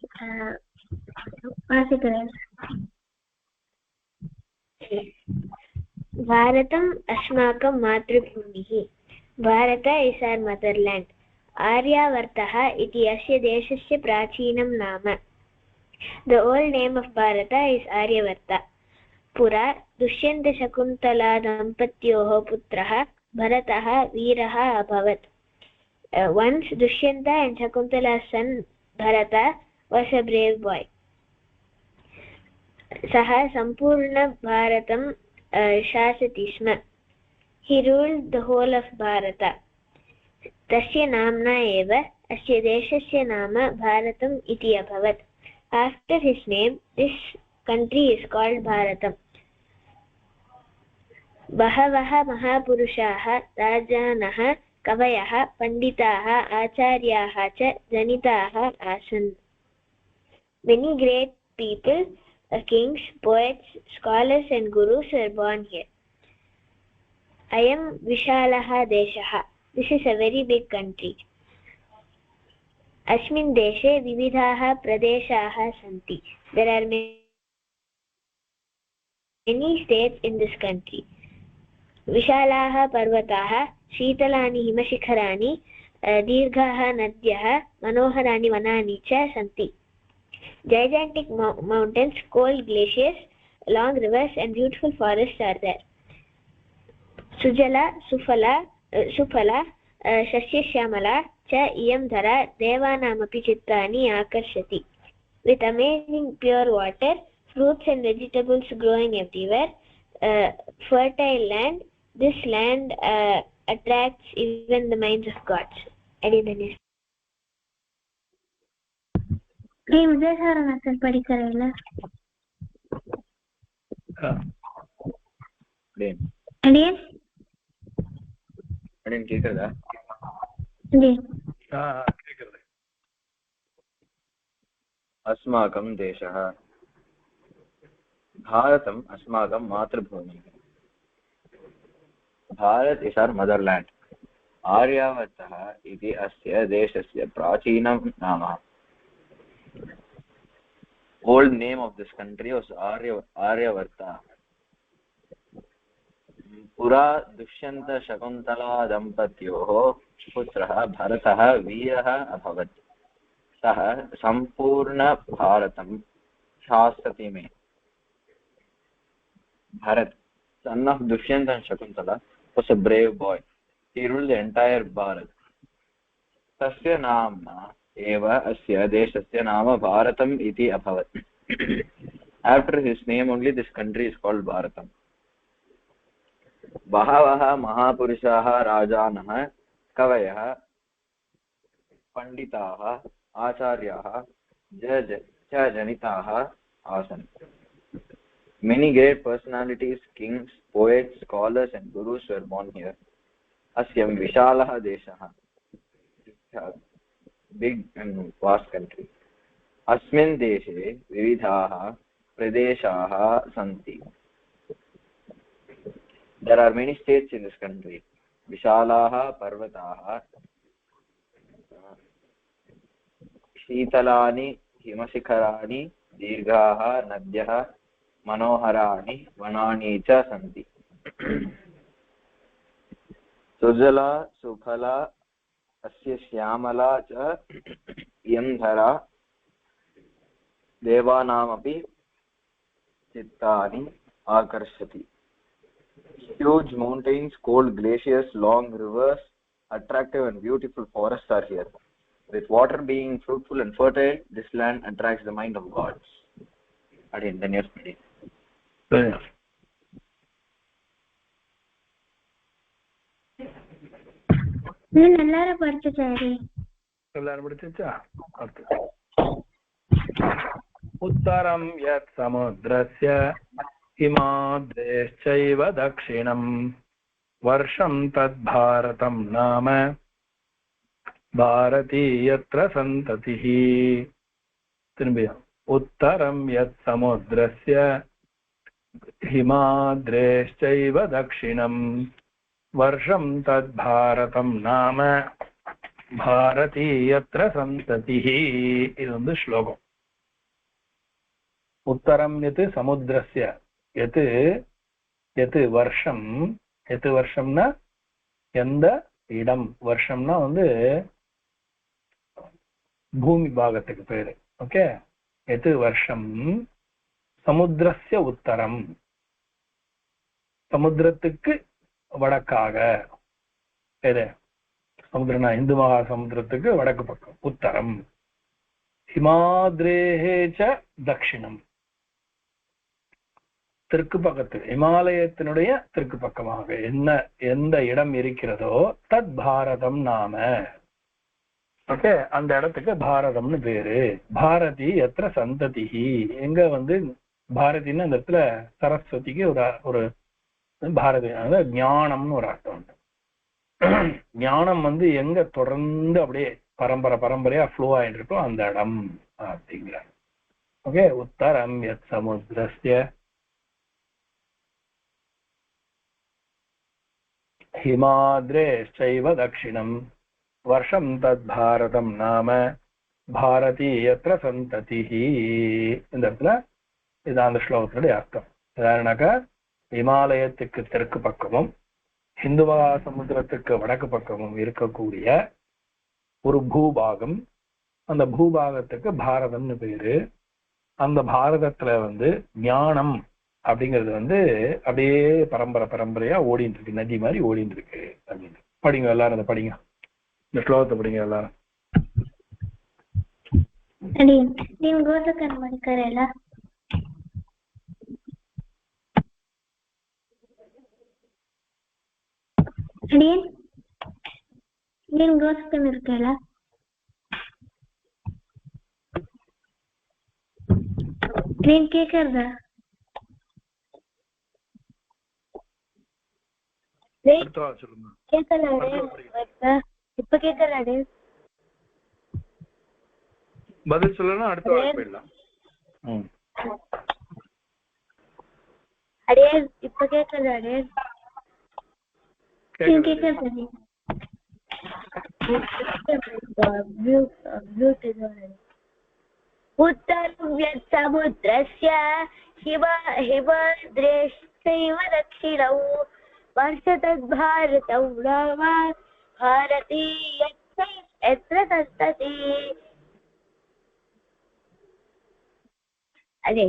Bharatam अस्माकं मातृभूमिः. Bharat is our motherland. Aryavartah iti asya deshasya prachinam nama. The old name of Bharata is Aryavarta. Pura Dushyanta Shakuntala dampatyoho putrah Bharatah veerah abhavat. Once Dushyanta and Shakuntala's son Bharata was a brave boy. Saha Sampurna Bharatam Shasati Sma. He ruled the whole of Bharata. Tasya namna eva asya deshasya nama Bharatam iti abhavat. After his name, this country is called Bharatam. Bahavaha mahapurushaha rajanaha kavayaha panditaha acharyaha cha janitaha asan. Many great people, kings, poets, scholars and gurus were born here. Ayam Vishalaha Deshaha. This is a very big country. Asmin Deshe Vividhaha Pradeshaha Santi. There are many states in this country. Vishalaha Parvataha, Sheetalani Himashikharani, Dirghaha Nadyaha, Manoharani Vanani cha Santi. Gigantic mountains, cold glaciers, long rivers and beautiful forests are there. Sujala Suphala Shashyashyamala cha iyam dhara devanamapi chittani akarshati. With amazing pure water, fruits and vegetables growing everywhere,
fertile land. This land attracts even the minds of gods. Adidanis. நீ விஜயசாரநாதன் படிக்கிறீங்களா?
அப்படின்னு கேக்குறதா?
கேக்குறது.
अस्माकं देशः भारतम् अस्माकं मातृभूमिः. Bharat is are मदर्लाण्ड्. आर्यावर्तः इति अस्य देशस्य प्राचीनं नाम. Old name of this country was Aryavarta. पुरा दुष्यन्त शकुन्तला दम्पत्योः पुत्रः भरतः वीरः अभवत्. सः सम्पूर्ण भारतं शासति मे. Bharat, son of Dushyant and Shakuntala, was a brave boy. He ruled the entire Bharat. Tasya namna eva asya deshasya nama Bharatam iti abhavat. After his name only this country is called Bharatam. Bahavaha mahapurushaha rajanaha kavayah panditaha acharyaha janitaha asan. Many great personalities, kings, poets, scholars and gurus were born here. Asyam Vishalaha Deshaha. Big and vast country. Asmin Deshe Vividhaha Pradeshaha Santi. There are many states in this country. Vishalaha Parvataha Sheetalani Himasikharani Dirghaha Nadyaha मनोहराणि वनानि च सन्ति. सुजला सुफला अस्य श्यामला च इयं धरा देवानामपि चित्तानि आकर्षति. Huge mountains, cold glaciers, long rivers, attractive and beautiful forests are here. With water being fruitful and fertile, this land attracts the mind of gods. Again, the next meeting.
எல்லாரும் படிச்சாரு.
எல்லாரும் படிச்சா? उत्तरं यत् समुद्रस्य हिमाद्रेश्चैव दक्षिणं वर्षं तद् भारतं नाम भारती यत्र सन्ततिः. उत्तरं यत् समुद्रस्य हिमाद्रेश्चैव दक्षिणं वर्षं तद् भारतं नाम भारती यत्र सन्ततिः. இது வந்து ஸ்லோகம். उत्तरं यत् समुद्रस्य यत् यत् வருஷம் எது வருஷம்னா எந்த இடம். வருஷம்னா வந்து பூமி பாகத்துக்கு பேரு. ஓகே, எது வருஷம் சமுத்திரஸ்ய உத்தரம் சமுத்திரத்துக்கு வடக்காக. எது சமுத்திரனா இந்து மகா சமுத்திரத்துக்கு வடக்கு பக்கம் உத்தரம். ஹிமாத்ரேஹ தட்சிணம் தெற்கு பக்கத்து இமாலயத்தினுடைய தெற்கு பக்கமாக என்ன எந்த இடம் இருக்கிறதோ தத் பாரதம் நாம. ஓகே, அந்த இடத்துக்கு பாரதம்னு பேரு. பாரதி எத்திர சந்ததிஹி, எங்க வந்து பாரதின்னு அந்த இடத்துல சரஸ்வதிக்கு ஒரு பாரதி ஞானம்னு ஒரு அர்த்தம் உண்டு. ஞானம் வந்து எங்க தொடர்ந்து அப்படியே பரம்பரையா ஃப்ளோ ஆயிட்டு இருக்கோ அந்த இடம் அப்படிங்கிற. ஓகே, உத்தரம் யத் சமுத்திரஸ்ய ஹிமாத்ரேஷ்சைவ தட்சிணம் வருஷம் தத் பாரதம் நாம பாரதி யத்ர சந்ததிஹி. இந்த இடத்துல இதான் அந்த ஸ்லோகத்தினுடைய அர்த்தம். எதாருனாக்கா இமாலயத்துக்கு தெற்கு பக்கமும் ஹிந்து மகா சமுத்திரத்துக்கு வடக்கு பக்கமும் இருக்கக்கூடிய ஒரு பூபாகம். அந்த பூபாகத்துக்கு பாரதம்னு பேரு. அந்த பாரதத்துல வந்து ஞானம் அப்படிங்கிறது வந்து அப்படியே பரம்பரையா ஓடிட்டு இருக்கு, நதி மாதிரி ஓடிட்டு இருக்கு அப்படின்னு. படிங்க எல்லாரும், அதை படிங்க, இந்த ஸ்லோகத்தை படிங்க எல்லாரும்.
ಗೋಸಕನ್ ಮಾಡ್ಕರಲ್ಲ அடியேன் நீங்க கோஸ்கன் இருக்கல நீங்க கேக்குறதா
சொல்லுங்க.
கேட்கல இப்ப கேட்கல
பதில் சொல்லணும், அடுத்த வாரம் போயிடலாம்.
அடே இப்ப கேட்கல அடே
கேக்குறது
उत्तरसमुद्रस्य हिमद्रेश्चैव दक्षिणौ वर्षतद्भारतौ नाम भारती यत्र सन्तति अरे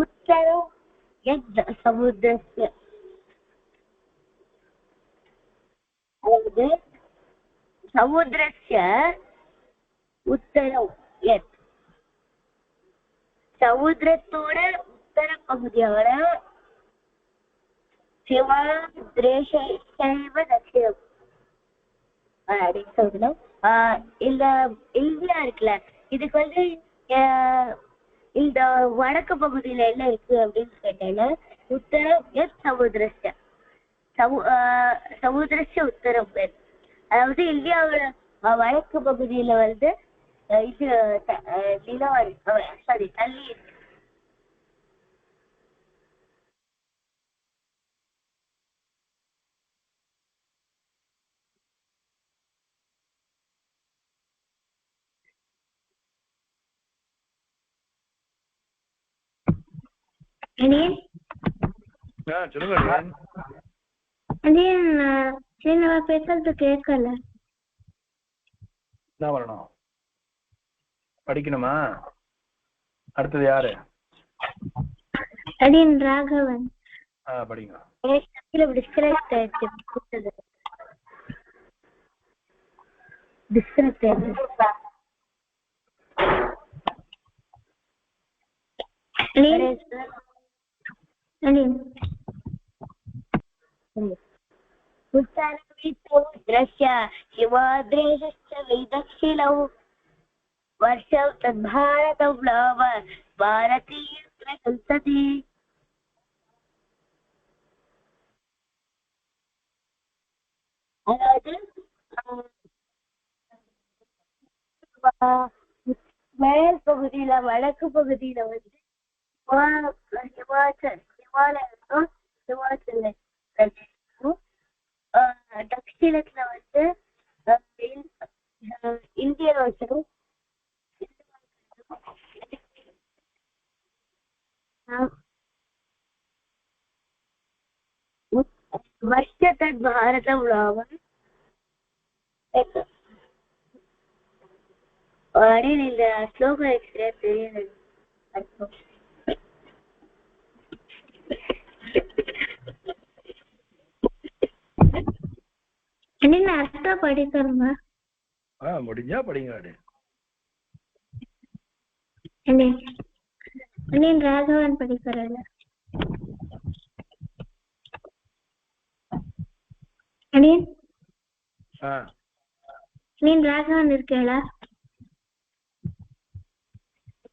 उत्तरौ यद् समुद्रस्य समुद्रस्य उत्तरौ यत् சமுத்திரத்தோட உத்தர பகுதியோட சிவதேசைவ தட்சிணம் சொல்லணும். இந்த இந்தியா இருக்குல்ல, இதுக்கு வந்து இந்த வடக்கு பகுதியில என்ன இருக்கு அப்படின்னு கேட்டேன்னா உத்தரம் எத் சமுத்திரஸ்ய சமுத்திரஸ்ய உத்தரம் எத், அதாவது இந்தியாவோட வடக்கு பகுதியில வந்து இது நிலம் சாரி தள்ளி
சொல்லுங்க.
பேசுறது கேட்கல.
என்ன வரணும், படிக்கணுமா? அடுத்தது யாரு?
அடியன் ராகவன்.
படிங்க.
समुद्रस्य हिमाद्रेशश्च वैदक्षिणौ वर्षौ तद्भारतौ नाम भारतीयत्र सन्तति அதாவது மேல் பகுதியில வடக்கு பகுதியில வந்து ஹிமாலயம் ஹிமாச்சல பிரதேசம், தட்சிணத்துல வந்து இந்தியன் ஓஷனும் वर्षतद् भारतं नाम இந்த ஸ்லோகம் எனக்கு தெரியல.
அர்த்தம் படிக்கிறோமா?
முடிஞ்சா படிங்க.
ராகவன் படிக்கிறல. நீ ராகவன் இருக்கேளா?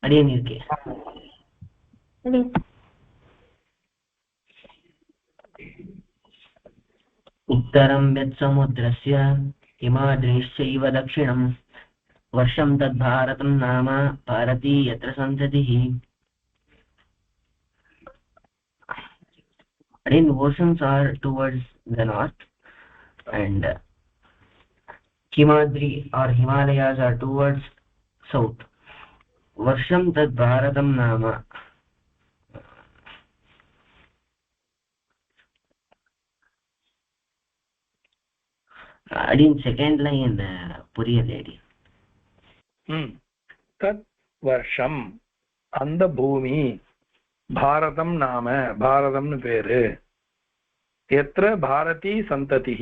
அடியேன் இருக்கேன். उत्तरं यत् समुद्रस्य हिमाद्रेश्चैव दक्षिणं वर्षं तद्भारतं नाम भारती यत्र सन्ततिः. Again, oceans are towards the north and Himadri or Himalayas are towards south. Varsham tad Bharatam nama. Again, second line Puriya lady.
தத் வருஷம் அந்த பூமி, பாரதம் நாம பாரதம்னு பேரு, எத்திர பாரதி சந்ததி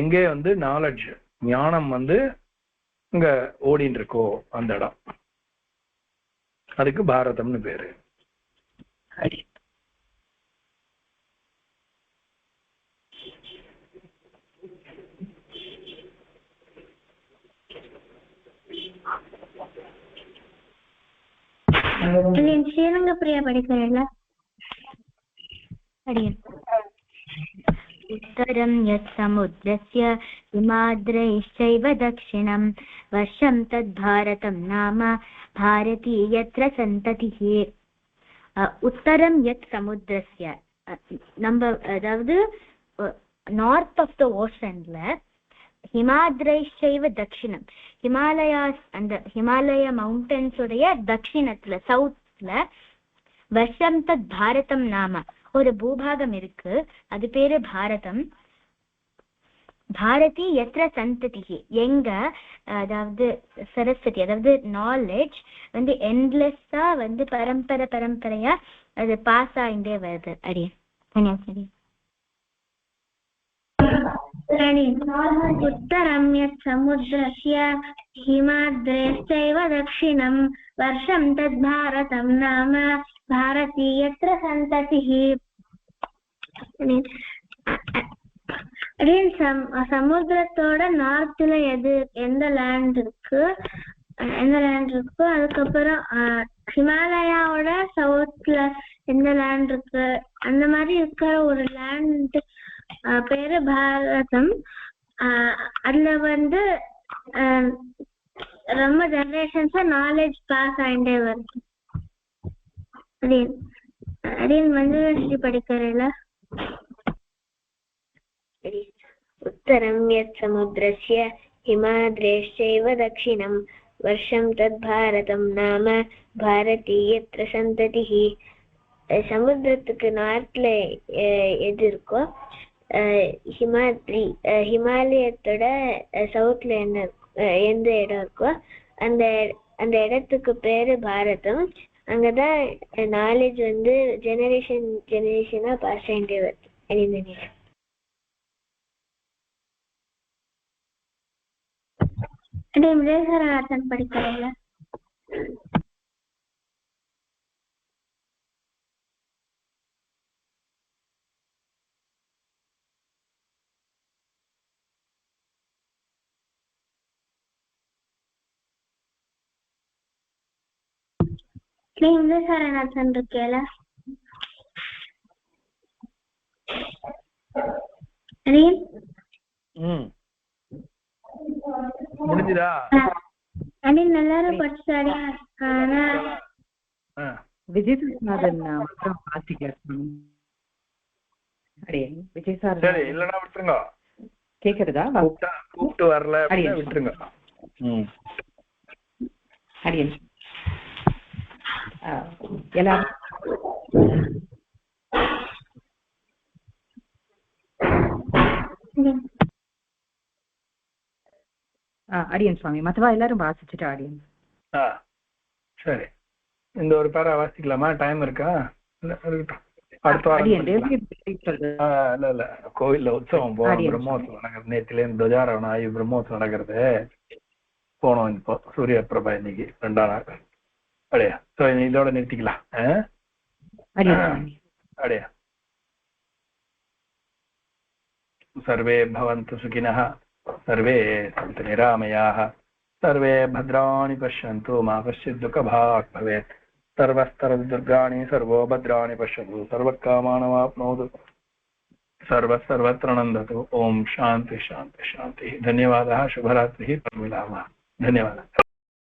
எங்கே வந்து நாலெட்ஜ் ஞானம் வந்து இங்க ஓடின்னு இருக்கோ அந்த இடம், அதுக்கு பாரதம்னு பேரு.
ஸ்ரீரங்க பிரியா படிக்கிறேன்ல
अडियन् उत्तरं यत् समुद्रस्य हिमाद्रैश्चैव दक्षिणं वर्षं तद्भारतं नाम भारती यत्र सन्ततिः उत्तरं यत् समुद्रस्य நம்ம அதாவது நார்த் ஆஃப் த ஓஷன்ல ஹிமாத்ரைஷைவ தட்சிணம் ஹிமாலயாஸ் அந்த ஹிமாலய மவுண்டன்ஸ் உடைய தட்சிணத்துல சவுத்ல வருஷம் தத் பாரதம் நாம ஒரு பூபாகம் இருக்கு அது பேரு பாரதம் பாரதி எத்திர சந்ததி எங்க அதாவது சரஸ்வதி அதாவது நாலேஜ் வந்து எண்ட்லெஸ்ஸா வந்து பரம்பரையா அது பாஸ் ஆகிட்டே வருது அடியே
उत्तरं यत् समुद्रस्य हिमाद्रेश्चैव दक्षिणं वर्षं तद् भारतं नाम भारती यत्र सन्ततिः சமுத்திரத்தோட நார்த்ல எந்த லேண்ட் இருக்கோ அதுக்கப்புறம் ஹிமாலயாவோட சவுத்ல எந்த லேண்ட் இருக்கு அந்த மாதிரி இருக்கிற ஒரு லேண்ட் பேரு பாரதம் அதுல வந்து ரொம்ப ஜெனரேஷன்ஸா நாலேஜ் பாஸ் ஆகிட்டே வருது அப்படின்னு வந்து ஸ்ரீ படிக்கிறேன்ல
उत्तरं यत् समुद्रस्य हिमाद्रेश्चैव दक्षिणं वर्षं तद् भारतं नाम भारती यत्र सन्ततिः சமுத்திரத்துக்கு நார்த்ல எது இருக்கோ ஹிமாலயத்தோட சவுத்ல எந்த இடம் இருக்கோ அந்த இடத்துக்கு பேரு பாரதம் அங்கதான் நாலேஜ் வந்து ஜெனரேஷனா பாஸ் ஆகிட்டே வருது அப்படின்னு
படிக்கிறேன்ல இருக்கேல
முடிஞ்சுதா
எல்லாரும் படிச்சாடியா
விஜய் சார் மாத்திரம் வாசிக்கலாம் விஜய் சார்
சரி இல்லன்னா விட்டுருங்க
கேக்குறதா
கூப்பிட்டு வரல விட்டுருங்க
அடியன் எல்லாரும் அடியன் சுவாமி மத்தவா எல்லாரும் வாசிச்சுட்டு அடியன்
சரி இந்த ஒரு பேரா வாசிக்கலாமா டைம் இருக்கா அடுத்த வாரம் இல்ல கோவில்ல உற்சவம் போவோம் பிரம்மோத்சவம் நடக்கிறது நேற்றுல இருந்து துவஜாரோகணம் ஆகி பிரம்மோத்சவம் நடக்கிறது போனோம் இப்போ சூரிய பிரபா இன்னைக்கு 2ஆம் நாள் அப்படியா சோ இதோட நிறுத்திக்கலாம் அப்படியா सर्वे भवन्तु सुखिनः सर्वे सन्तु निरामयाः सर्वे भद्राणि पश्यन्तु मा कश्चित् दुःखभाग् भवेत् सर्वस्तरदुर्गाणि सर्वो भद्राणि पश्यन्तु सर्वकामानवाप्नोतु सर्वत्र नन्दतु ओम शान्ति शान्ति शान्तिः धन्यवादः शुभरात्रिः पुनर्मिलामः धन्यवादः।